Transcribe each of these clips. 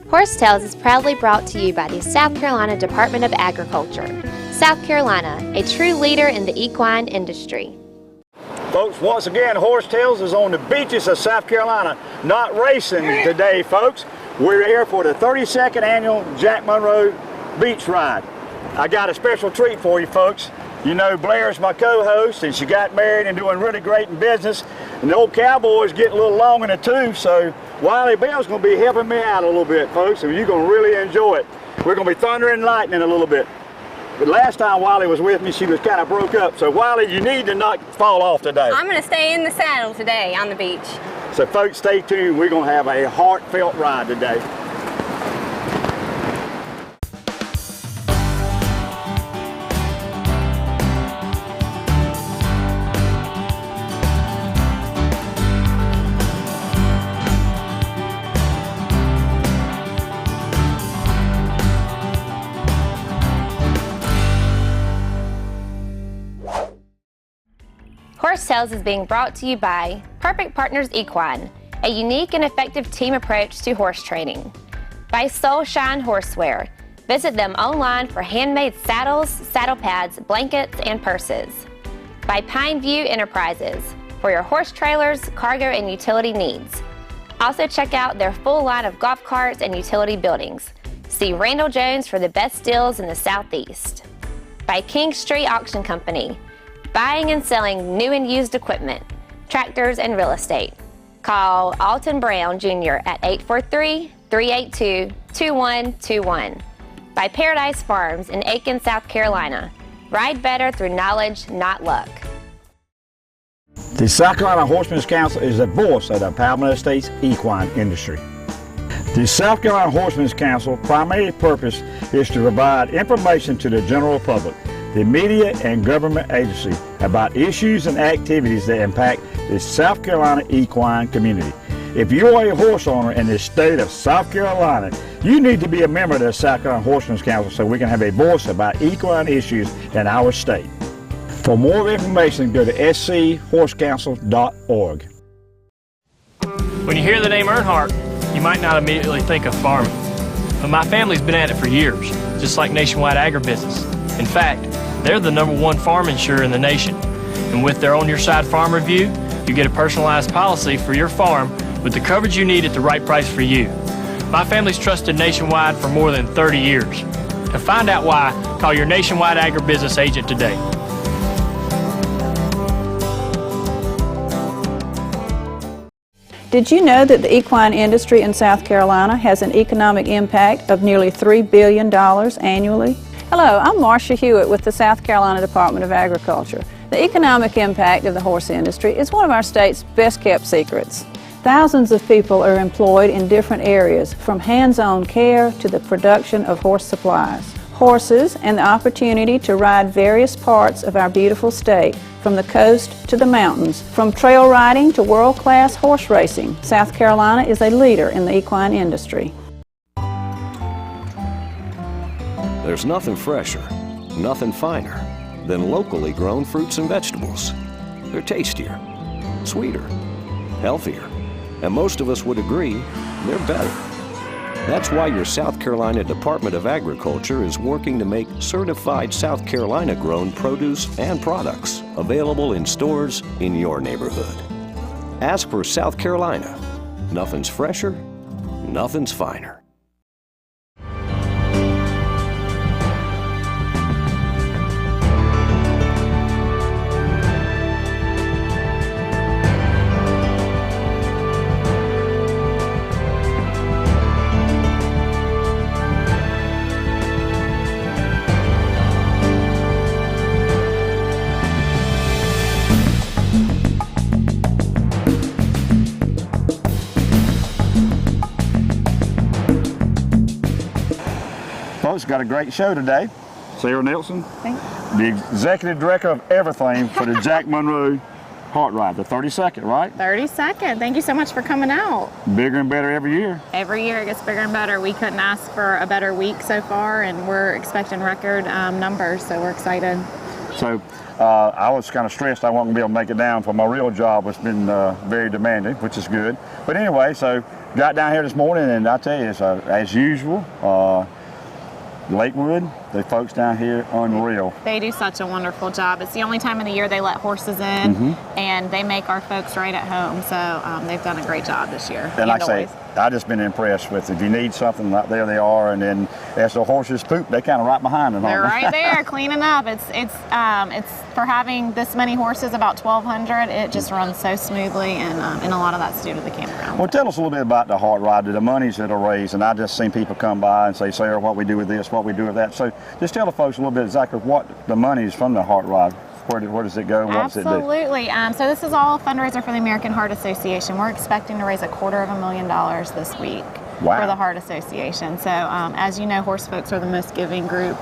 Horsetails is proudly brought to you by the South Carolina Department of Agriculture. South Carolina, a true leader in the equine industry. Folks, once again, Horsetails is on the beaches of South Carolina, not racing today, folks. We're here for the 32nd annual Jack Monroe Beach Ride. I got a special treat for you, folks. You know, Blair's my co-host, and she got married and doing really great in business. And the old cowboy's getting a little long in the tooth, so Wiley Bell's going to be helping me out a little bit, folks, and you're going to really enjoy it. We're going to be thunder and lightning a little bit. But last time Wiley was with me, she was kind of broke up. So Wiley, you need to not fall off today. I'm going to stay in the saddle today on the beach. So folks, stay tuned. We're going to have a heartfelt ride today. Horsetails is being brought to you by Perfect Partners Equine, a unique and effective team approach to horse training. By Soul Shine Horsewear, visit them online for handmade saddles, saddle pads, blankets, and purses. By Pine View Enterprises, for your horse trailers, cargo, and utility needs. Also check out their full line of golf carts and utility buildings. See Randall Jones for the best deals in the Southeast. By King Street Auction Company, buying and selling new and used equipment, tractors, and real estate. Call Alton Brown Jr. at 843-382-2121. By Paradise Farms in Aiken, South Carolina. Ride better through knowledge, not luck. The South Carolina Horsemen's Council is the voice of the Palmetto State's equine industry. The South Carolina Horsemen's Council primary purpose is to provide information to the general public, the media and government agency about issues and activities that impact the South Carolina equine community. If you are a horse owner in the state of South Carolina, you need to be a member of the South Carolina Horsemen's Council so we can have a voice about equine issues in our state. For more information, go to schorsecouncil.org. When you hear the name Earnhardt, you might not immediately think of farming. But my family's been at it for years, just like Nationwide Agribusiness. In fact, they're the #1 farm insurer in the nation. And with their On Your Side Farm Review, you get a personalized policy for your farm with the coverage you need at the right price for you. My family's trusted Nationwide for more than 30 years. To find out why, call your Nationwide Agribusiness agent today. Did you know that the equine industry in South Carolina has an economic impact of nearly $3 billion annually? Hello, I'm Marcia Hewitt with the South Carolina Department of Agriculture. The economic impact of the horse industry is one of our state's best-kept secrets. Thousands of people are employed in different areas, from hands-on care to the production of horse supplies. Horses and the opportunity to ride various parts of our beautiful state, from the coast to the mountains, from trail riding to world-class horse racing. South Carolina is a leader in the equine industry. There's nothing fresher, nothing finer than locally grown fruits and vegetables. They're tastier, sweeter, healthier, and most of us would agree they're better. That's why your South Carolina Department of Agriculture is working to make certified South Carolina grown produce and products available in stores in your neighborhood. Ask for South Carolina. Nothing's fresher, nothing's finer. Folks, got a great show today. Sarah Nelson, Thanks. the executive director of everything for the Jack Monroe Heart Ride, the 32nd, right? 32nd. Thank you so much for coming out. Bigger and better every year. Every year it gets bigger and better. We couldn't ask for a better week so far, and we're expecting record numbers, so we're excited. So I was kind of stressed I wasn't going to be able to make it down for my real job. It's been very demanding, which is good. But anyway, so got down here this morning, and I tell you, it's as usual. Lakewood, the folks down here, unreal. They do such a wonderful job. It's the only time of the year they let horses in, and they make our folks right at home. So they've done a great job this year. And like I say, I've just been impressed with it. If you need something, there they are. And then as the horses poop, they're kind of right behind them. They're right there cleaning up. It's for having this many horses, about 1,200. It just runs so smoothly, and a lot of that's due to the campground. Well, tell us a little bit about the Hart Ride, the monies that are raised. And I've just seen people come by and say, Sarah, what we do with this, what we do with that. So just tell the folks a little bit exactly what the money is from the Hart Ride. Where does it go? What does it do? Absolutely. So this is all a fundraiser for the American Heart Association. We're expecting to raise $250,000 this week for the Heart Association. So as you know, horse folks are the most giving group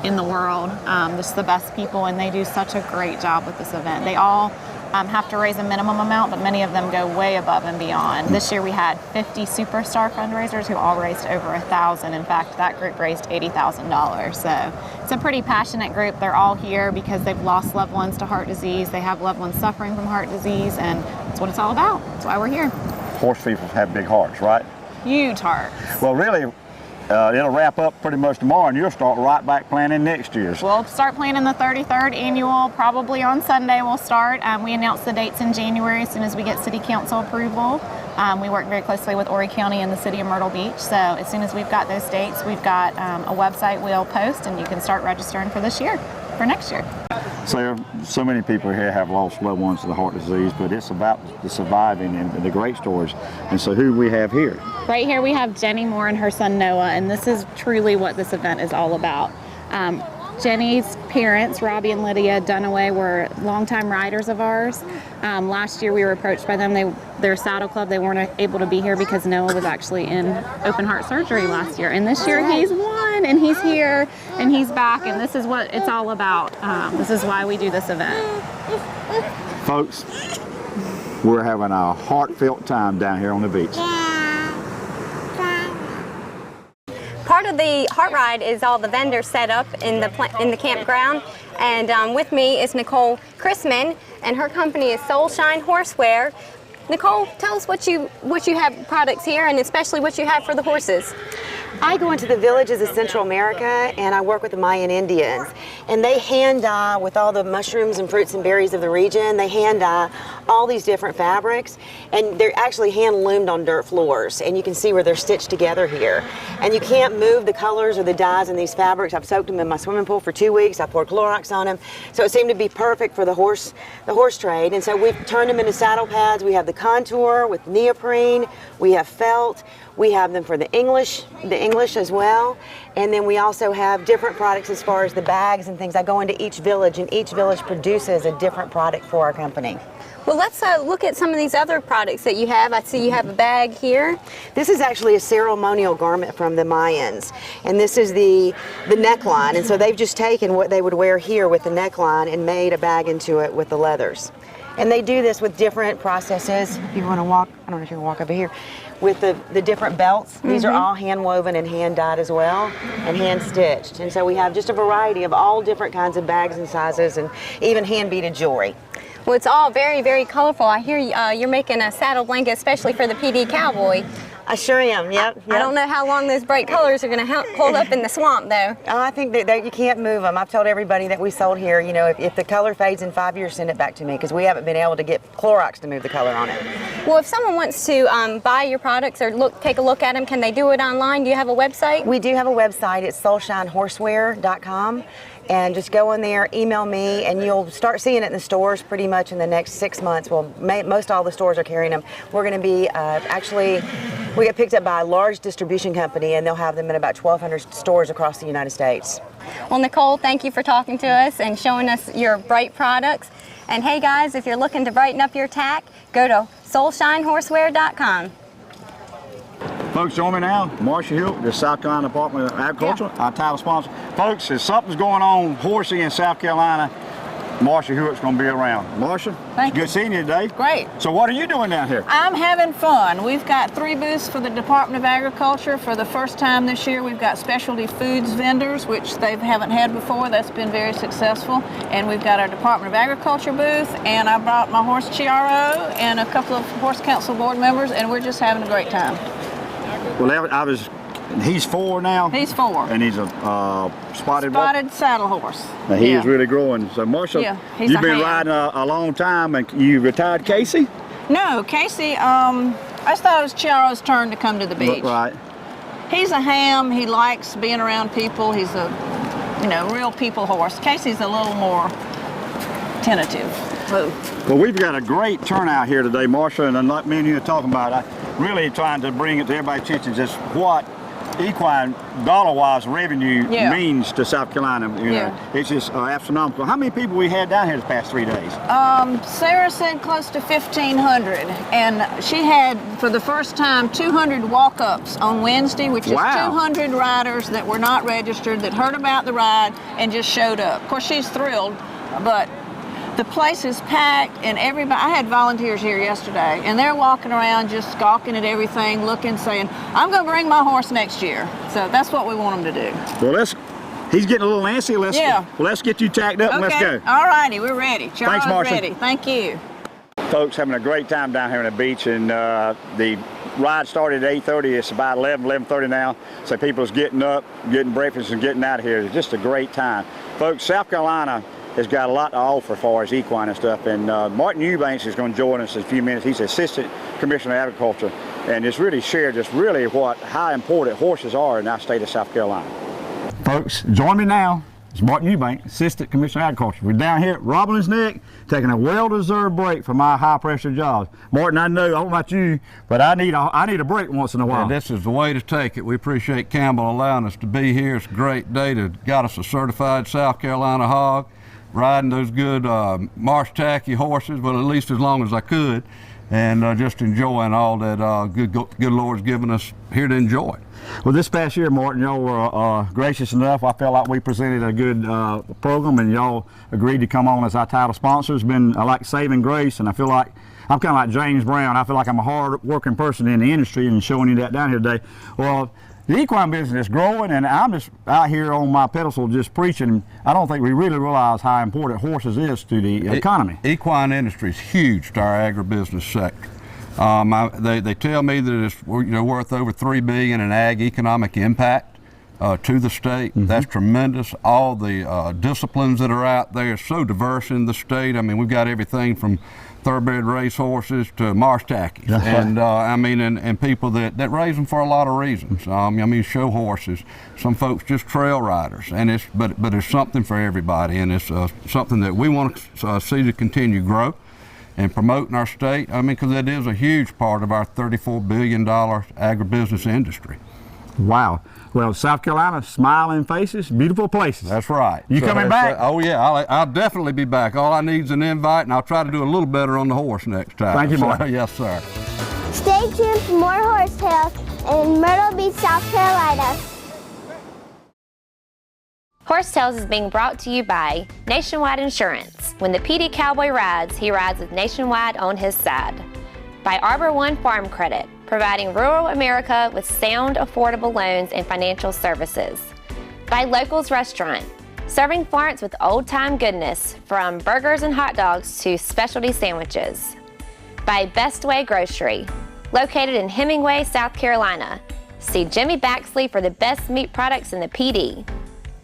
in the world. Just the best people, and they do such a great job with this event. They all have to raise a minimum amount, but many of them go way above and beyond. This year we had 50 superstar fundraisers who all raised over $1,000. In fact, that group raised $80,000. So it's a pretty passionate group. They're all here because they've lost loved ones to heart disease. They have loved ones suffering from heart disease, and that's what it's all about. That's why we're here. Horse people have big hearts, right? Huge hearts. Well, really, it'll wrap up pretty much tomorrow, and you'll start right back planning next year's. We'll start planning the 33rd annual, probably on Sunday we'll start. We announce the dates in January as soon as we get City Council approval. We work very closely with Horry County and the City of Myrtle Beach, so as soon as we've got those dates, we've got a website we'll post, and you can start registering for this year, for next year. Sarah, so many people here have lost loved ones to the heart disease, but it's about the surviving and the great stories. And so who we have here? Right here we have Jenny Moore and her son Noah, and this is truly what this event is all about. Jenny's parents, Robbie and Lydia Dunaway, were longtime riders of ours. Last year we were approached by them. Their saddle club, they weren't able to be here because Noah was actually in open heart surgery last year. And this year he's won, and he's here, and he's back, and this is what it's all about. This is why we do this event. Folks, we're having a heartfelt time down here on the beach. Part of the Heart Ride is all the vendors set up in the campground, and with me is Nicole Chrisman, and her company is Soulshine Horsewear. Nicole, tell us what you have products here, and especially what you have for the horses. I go into the villages of Central America, and I work with the Mayan Indians, and they hand dye with all the mushrooms and fruits and berries of the region. They hand dye all these different fabrics, and they're actually hand loomed on dirt floors, and you can see where they're stitched together here. And you can't move the colors or the dyes in these fabrics. I've soaked them in my swimming pool for 2 weeks. I poured Clorox on them, so it seemed to be perfect for the horse trade. And so we've turned them into saddle pads. We have the contour with neoprene. We have felt. We have them for the English as well. And then we also have different products as far as the bags and things. I go into each village, and each village produces a different product for our company. Well, let's look at some of these other products that you have. I see you have a bag here. This is actually a ceremonial garment from the Mayans, and this is the neckline. And so they've just taken what they would wear here with the neckline and made a bag into it with the leathers. And they do this with different processes. If you want to walk, I don't know if you can walk over here, with the different belts. These are all hand woven and hand dyed as well, and hand stitched. And so we have just a variety of all different kinds of bags and sizes, and even hand beaded jewelry. Well, it's all very, very colorful. I hear you're making a saddle blanket especially for the PD cowboy. I sure am, yep. I don't know how long those bright colors are going to hold up in the swamp, though. Oh, I think that you can't move them. I've told everybody that we sold here, you know, if the color fades in 5 years, send it back to me, because we haven't been able to get Clorox to move the color on it. Well, if someone wants to buy your products or take a look at them, can they do it online? Do you have a website? We do have a website. It's soulshinehorsewear.com. And just go in there, email me, and you'll start seeing it in the stores pretty much in the next 6 months. Well, most all the stores are carrying them. We're going to be we get picked up by a large distribution company, and they'll have them in about 1,200 stores across the United States. Well, Nicole, thank you for talking to us and showing us your bright products. And hey guys, if you're looking to brighten up your tack, go to soulshinehorsewear.com. Folks, join me now. Marcia Hill, the South Carolina Department of Agriculture, our title sponsor. Folks, if something's going on horsey in South Carolina, Marcia Hewitt's going to be around. Marcia, Thank good seeing you today. Great. So what are you doing down here? I'm having fun. We've got 3 booths for the Department of Agriculture. For the first time this year, we've got specialty foods vendors, which they haven't had before. That's been very successful. And we've got our Department of Agriculture booth, and I brought my horse Chiaro and a couple of horse council board members, and we're just having a great time. Well, he's 4 now? He's 4. And he's a spotted saddle horse. And he is really growing. So, Marcia, you've been riding a long time, and you retired Casey? No, Casey, I just thought it was Chiaro's turn to come to the beach. Right. He's a ham. He likes being around people. He's a, real people horse. Casey's a little more tentative. Well, we've got a great turnout here today, Marcia, and like me and you are talking about, I'm really trying to bring it to everybody's attention just what equine dollar-wise revenue means to South Carolina. You know, it's just astronomical. How many people we had down here the past 3 days? Sarah said close to 1,500, and she had, for the first time, 200 walk-ups on Wednesday, which is 200 riders that were not registered, that heard about the ride and just showed up. Of course, she's thrilled, but the place is packed, and everybody, I had volunteers here yesterday, and they're walking around just gawking at everything, looking, saying, I'm going to bring my horse next year. So that's what we want them to do. Well, he's getting a little antsy. Let's get you tacked up and let's go. All righty, we're ready. Thanks, Marcia. Ready. Thank you. Folks, having a great time down here on the beach, and the ride started at 8:30. It's about 11:30 now. So people's getting up, getting breakfast, and getting out of here. It's just a great time. Folks, South Carolina has got a lot to offer as far as equine and stuff, and Martin Eubanks is going to join us in a few minutes. He's Assistant Commissioner of Agriculture, and it's really shared just really how important horses are in our state of South Carolina. Folks, join me now. It's Martin Eubanks, Assistant Commissioner of Agriculture. We're down here at Robbins Neck, taking a well-deserved break from our high-pressure jobs. Martin, I know, I don't know about you, but I need a break once in a while. And this is the way to take it. We appreciate Campbell allowing us to be here. It's a great day to got us a certified South Carolina hog, riding those good marsh tacky horses, well, at least as long as I could, and just enjoying all that good Lord's given us here to enjoy. Well, this past year, Martin, y'all were gracious enough. I felt like we presented a good program, and y'all agreed to come on as our title sponsor. It's been like saving grace, and I feel like I'm kind of like James Brown. I feel like I'm a hard-working person in the industry, and showing you that down here today. Well, the equine business is growing, and I'm just out here on my pedestal just preaching. I don't think we really realize how important horses is to the economy. Equine industry is huge to our agribusiness sector. They tell me that it's worth over $3 billion in ag economic impact to the state. That's tremendous. All the disciplines that are out there are so diverse in the state. I mean, we've got everything from thoroughbred race horses to marsh tackies, and I mean, and people that raise them for a lot of reasons. I mean, show horses. Some folks just trail riders, and but it's something for everybody, and it's something that we want to see to continue grow and promote in our state. I mean, because it is a huge part of our $34 billion agribusiness industry. Wow. Well, South Carolina, smiling faces, beautiful places. That's right. You coming back? Oh, yeah, I'll definitely be back. All I need is an invite, and I'll try to do a little better on the horse next time. Thank you, Mark. Yes, sir. Stay tuned for more horse tales in Myrtle Beach, South Carolina. Horse Tales is being brought to you by Nationwide Insurance. When the PD Cowboy rides, he rides with Nationwide on his side. By Arbor One Farm Credit, providing rural America with sound, affordable loans and financial services. By Locals Restaurant, serving Florence with old-time goodness, from burgers and hot dogs to specialty sandwiches. By Best Way Grocery, located in Hemingway, South Carolina. See Jimmy Baxley for the best meat products in the PD.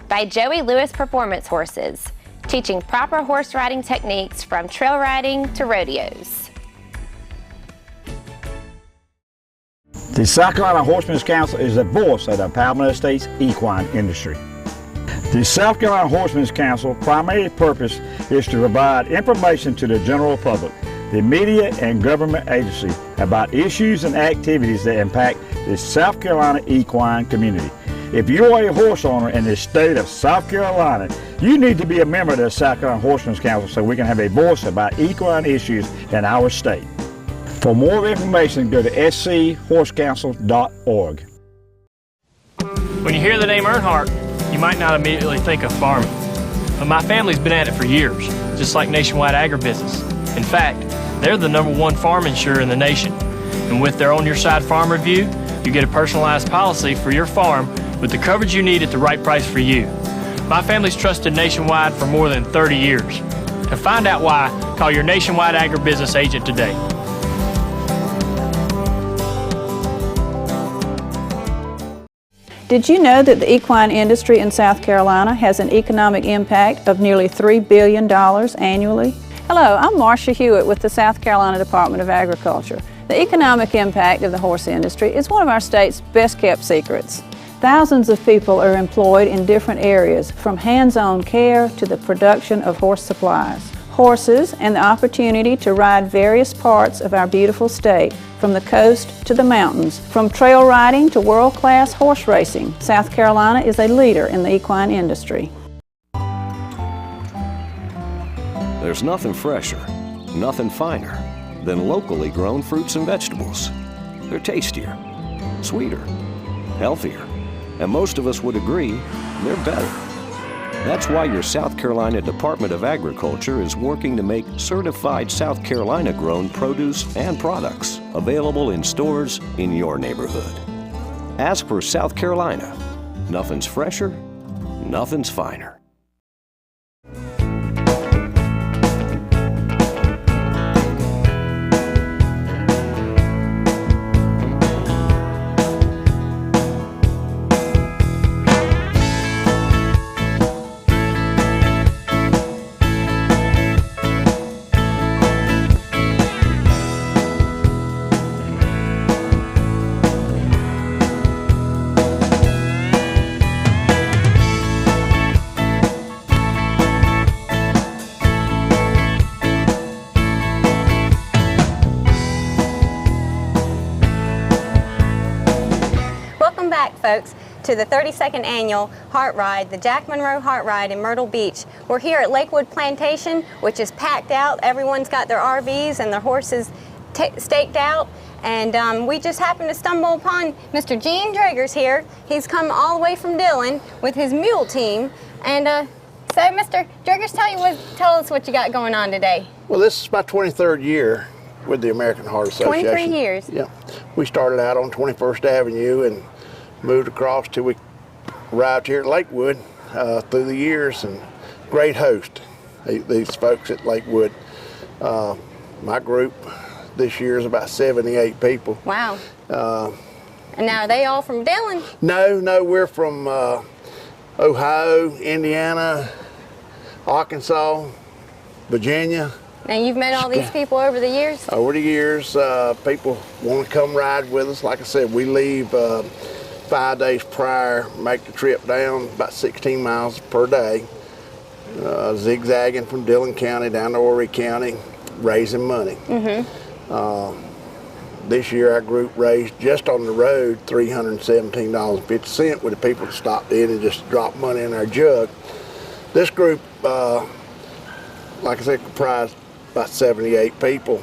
By Joey Lewis Performance Horses, teaching proper horse riding techniques from trail riding to rodeos. The South Carolina Horsemen's Council is the voice of the Palmetto State's equine industry. The South Carolina Horsemen's Council primary purpose is to provide information to the general public, the media and government agencies about issues and activities that impact the South Carolina equine community. If you are a horse owner in the state of South Carolina, you need to be a member of the South Carolina Horsemen's Council so we can have a voice about equine issues in our state. For more information, go to schorsecouncil.org. When you hear the name Earnhardt, you might not immediately think of farming, but my family's been at it for years, just like nationwide agribusiness. In fact, they're the #1 farm insurer in the nation. And with their On Your Side farm review, you get a personalized policy for your farm with the coverage you need at the right price for you. My family's trusted Nationwide for more than 30 years. To find out why, call your Nationwide agribusiness agent today. Did you know that the equine industry in South Carolina has an economic impact of nearly $3 billion annually? Hello, I'm Marcia Hewitt with the South Carolina Department of Agriculture. The economic impact of the horse industry is one of our state's best-kept secrets. Thousands of people are employed in different areas, from hands-on care to the production of horse supplies. Horses and the opportunity to ride various parts of our beautiful state, from the coast to the mountains, from trail riding to world-class horse racing. South Carolina is a leader in the equine industry. There's nothing fresher, nothing finer than locally grown fruits and vegetables. They're tastier, sweeter, healthier, and most of us would agree they're better. That's why your South Carolina Department of Agriculture is working to make certified South Carolina grown produce and products available in stores in your neighborhood. As for South Carolina, nothing's fresher, nothing's finer. Folks, to the 32nd annual Heart Ride, the Jack Monroe Heart Ride in Myrtle Beach. We're here at Lakewood Plantation, which is packed out. Everyone's got their RVs and their horses staked out, and we just happened to stumble upon Mr. Gene Driggers here. He's come all the way from Dillon with his mule team, and so Mr. Driggers, tell us what you got going on today. Well, this is my 23rd year with the American Heart Association. 23 years. Yeah. We started out on 21st Avenue and moved across till we arrived here at Lakewood through the years, and great host, these folks at Lakewood. My group this year is about 78 people. Wow. And now are they all from Dillon? No, we're from Ohio, Indiana, Arkansas, Virginia. Now you've met all these people over the years? Over the years, people want to come ride with us. Like I said, we leave 5 days prior, make the trip down about 16 miles per day, zigzagging from Dillon County down to Horry County, raising money. This year our group raised just on the road $317.50 with the people that stopped in and just dropped money in our jug. This group, like I said, comprised about 78 people.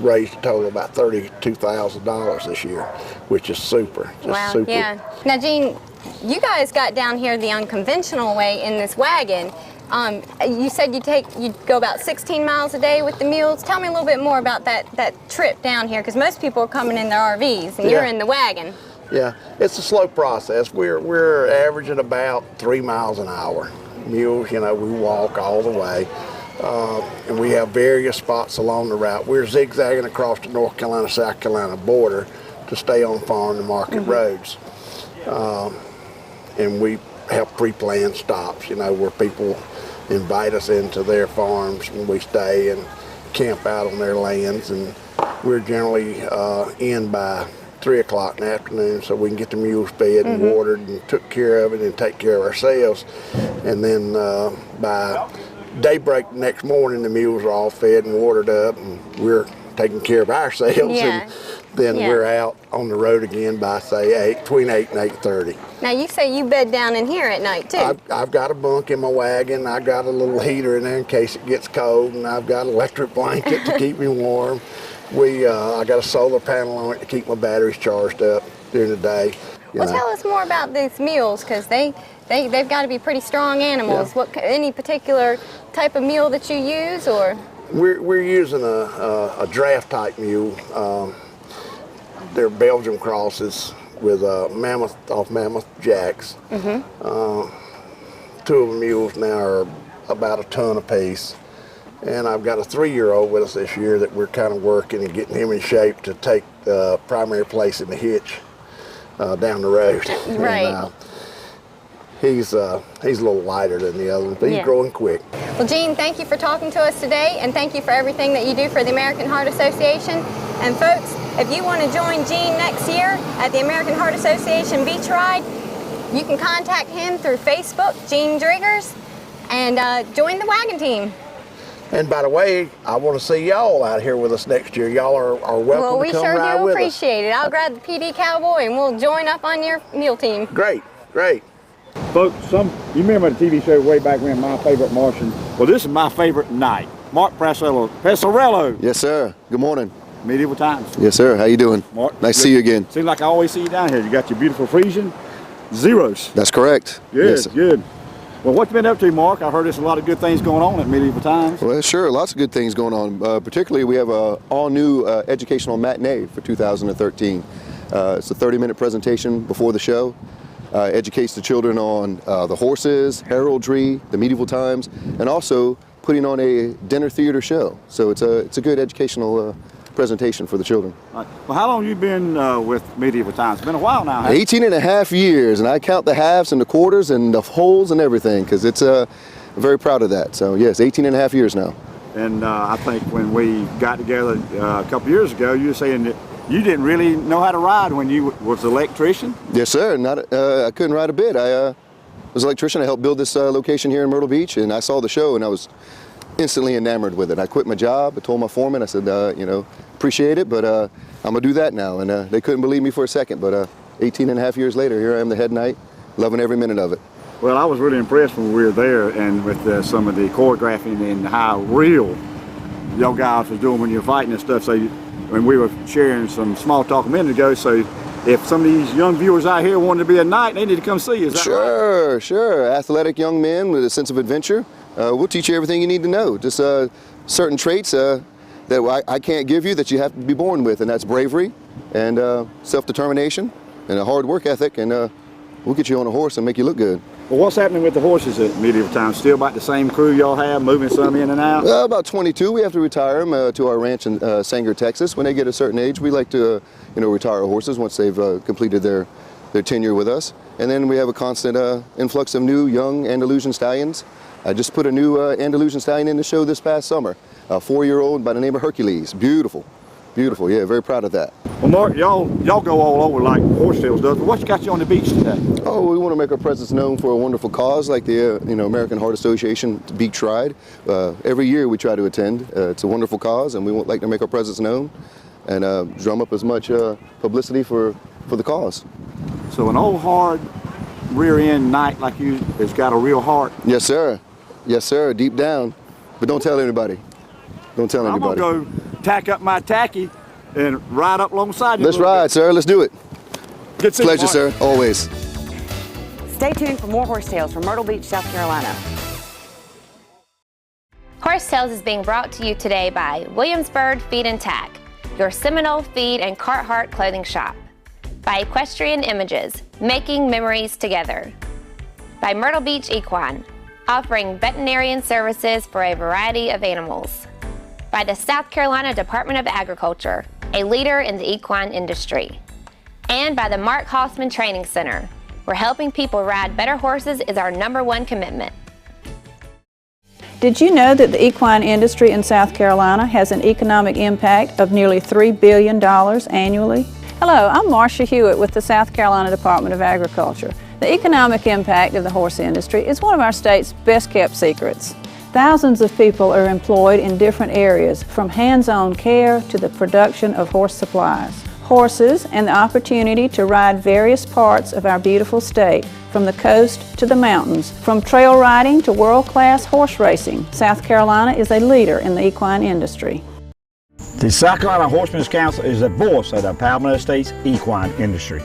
Raised a total of about $32,000 this year, which is super. Wow, super. Yeah. Now, Gene, you guys got down here the unconventional way in this wagon. You said you'd go about 16 miles a day with the mules. Tell me a little bit more about that trip down here, because most people are coming in their RVs, and you're in the wagon. Yeah, it's a slow process. We're averaging about 3 miles an hour. Mules, we walk all the way. And we have various spots along the route. We're zigzagging across the North Carolina-South Carolina border to stay on farm to market roads. And we have pre-planned stops, where people invite us into their farms and we stay and camp out on their lands. And we're generally in by 3 o'clock in the afternoon so we can get the mules fed and watered and took care of it and take care of ourselves. And then by daybreak the next morning, the mules are all fed and watered up, and we're taking care of ourselves. And then we're out on the road again by, say, between 8 and 8:30. Now, you say you bed down in here at night, too. I've got a bunk in my wagon. I've got a little heater in there in case it gets cold, and I've got an electric blanket to keep me warm. I got a solar panel on it to keep my batteries charged up during the day. Well, tell us more about these mules, because they've got to be pretty strong animals. Yeah. Any particular type of mule that you use, or? We're using a draft type mule. They're Belgian crosses with mammoth jacks. Two of the mules now are about a ton apiece. And I've got a 3-year-old with us this year that we're kind of working and getting him in shape to take the primary place in the hitch down the road. Right. And, he's a little lighter than the other one, but he's growing quick. Well, Gene, thank you for talking to us today, and thank you for everything that you do for the American Heart Association. And folks, if you want to join Gene next year at the American Heart Association Beach Ride, you can contact him through Facebook, Gene Driggers, and join the wagon team. And by the way, I want to see y'all out here with us next year. Y'all are welcome to come ride with us. Well, we sure do appreciate it. I'll grab the PD Cowboy and we'll join up on your mule team. Great, great. Folks, you remember the TV show way back when, My Favorite Martian? Well, this is my favorite night. Mark Passarello. Yes, sir. Good morning. Medieval Times. Yes, sir. How you doing? Mark, nice to see you again. Seems like I always see you down here. You got your beautiful Frisian zeros. That's correct. Good, yes, good. Well, what you been up to, Mark? I heard there's a lot of good things going on at Medieval Times. Well, sure, lots of good things going on. Particularly, we have a all-new educational matinee for 2013. It's a 30-minute presentation before the show. Educates the children on the horses, heraldry, the medieval times, and also putting on a dinner theater show. So it's a good educational presentation for the children. Well, how long have you been with Medieval Times? It's been a while now, huh? 18 and a half years, and I count the halves and the quarters and the holes and everything, because it's I'm very proud of that. So yes, 18 and a half years now. And I think when we got together a couple years ago, you were saying that you didn't really know how to ride when you was an electrician? Yes, sir. I couldn't ride a bit. I was an electrician. I helped build this location here in Myrtle Beach, and I saw the show, and I was instantly enamored with it. I quit my job. I told my foreman, I said, appreciate it, but I'm gonna do that now. And they couldn't believe me for a second, but 18 and a half years later, here I am the head knight, loving every minute of it. Well, I was really impressed when we were there and with some of the choreographing and how real y'all guys was doing when you're fighting and stuff. So when we were sharing some small talk a minute ago, so if some of these young viewers out here wanted to be a knight, they need to come see you. Is that right? Sure. Athletic young men with a sense of adventure. We'll teach you everything you need to know. Just certain traits that I can't give you that you have to be born with, and that's bravery and self-determination and a hard work ethic, and we'll get you on a horse and make you look good. Well, what's happening with the horses at Medieval Times? Still about the same crew y'all have, moving some in and out? About 22. We have to retire them to our ranch in Sanger, Texas. When they get a certain age, we like to retire our horses once they've completed their tenure with us. And then we have a constant influx of new young Andalusian stallions. I just put a new Andalusian stallion in the show this past summer, a 4-year-old by the name of Hercules. Beautiful, beautiful. Yeah, very proud of that. Well, Mark, y'all go all over like Horsetails does, but what's got you on the beach today? Oh, we want to make our presence known for a wonderful cause like the American Heart Association Beach Ride. Every year we try to attend. It's a wonderful cause, and we would like to make our presence known and drum up as much publicity for the cause. So an old hard rear end knight like you has got a real heart. Yes, sir. Yes, sir. Deep down, but don't tell anybody. Don't tell anybody. I'm gonna go tack up my tacky and ride up alongside you. Let's ride, sir. Let's do it. Good to see you, pleasure, sir. Always. Stay tuned for more Horse Tales from Myrtle Beach, South Carolina. Horse Tales is being brought to you today by Williamsburg Feed and TACK, your Seminole feed and Carhartt clothing shop. By Equestrian Images, making memories together. By Myrtle Beach Equine, offering veterinarian services for a variety of animals. By the South Carolina Department of Agriculture, a leader in the equine industry. And by the Mark Hossman Training Center, where helping people ride better horses is our #1 commitment. Did you know that the equine industry in South Carolina has an economic impact of nearly $3 billion annually? Hello, I'm Marcia Hewitt with the South Carolina Department of Agriculture. The economic impact of the horse industry is one of our state's best-kept secrets. Thousands of people are employed in different areas, from hands-on care to the production of horse supplies. Horses and the opportunity to ride various parts of our beautiful state, from the coast to the mountains, from trail riding to world-class horse racing. South Carolina is a leader in the equine industry. The South Carolina Horsemen's Council is the voice of the Palmetto State's equine industry.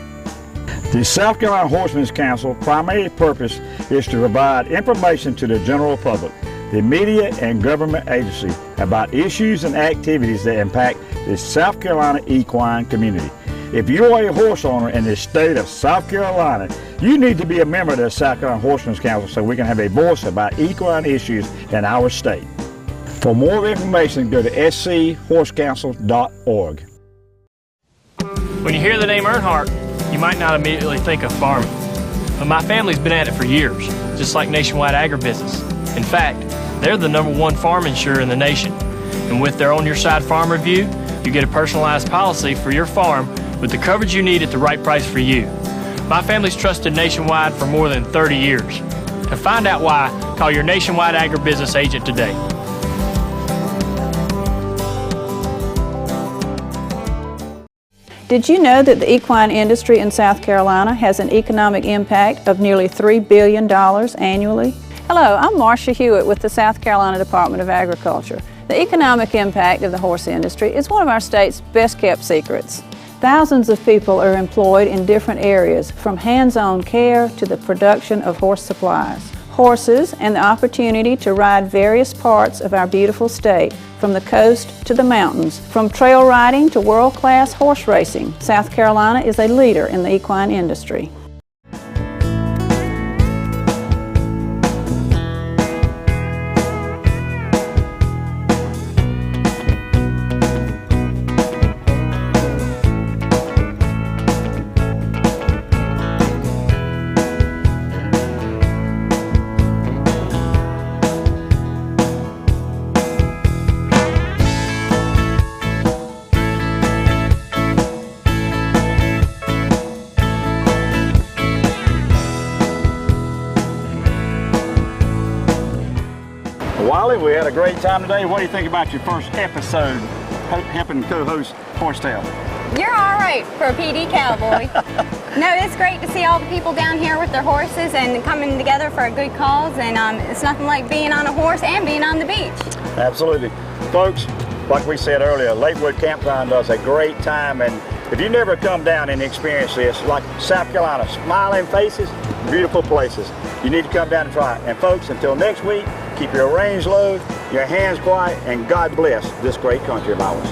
The South Carolina Horsemen's Council primary purpose is to provide information to the general public, the media and government agency about issues and activities that impact the South Carolina equine community. If you are a horse owner in the state of South Carolina, you need to be a member of the South Carolina Horsemen's Council so we can have a voice about equine issues in our state. For more information, go to schorsecouncil.org. When you hear the name Earnhardt, you might not immediately think of farming. But my family's been at it for years, just like Nationwide Agribusiness. In fact, they're the #1 farm insurer in the nation. And with their On Your Side Farm Review, you get a personalized policy for your farm with the coverage you need at the right price for you. My family's trusted Nationwide for more than 30 years. To find out why, call your Nationwide Agribusiness agent today. Did you know that the equine industry in South Carolina has an economic impact of nearly $3 billion annually? Hello, I'm Marcia Hewitt with the South Carolina Department of Agriculture. The economic impact of the horse industry is one of our state's best-kept secrets. Thousands of people are employed in different areas, from hands-on care to the production of horse supplies. Horses and the opportunity to ride various parts of our beautiful state, from the coast to the mountains, from trail riding to world-class horse racing. South Carolina is a leader in the equine industry. Wally, we had a great time today. What do you think about your first episode helping co-host Horsetail? You're all right for a PD cowboy. No, it's great to see all the people down here with their horses and coming together for a good cause, and it's nothing like being on a horse and being on the beach. Absolutely. Folks, like we said earlier, Lakewood Campground does a great time, and if you never come down and experience this, like South Carolina, smiling faces, beautiful places, you need to come down and try it. And folks, until next week, keep your reins low, your hands quiet, and God bless this great country of ours.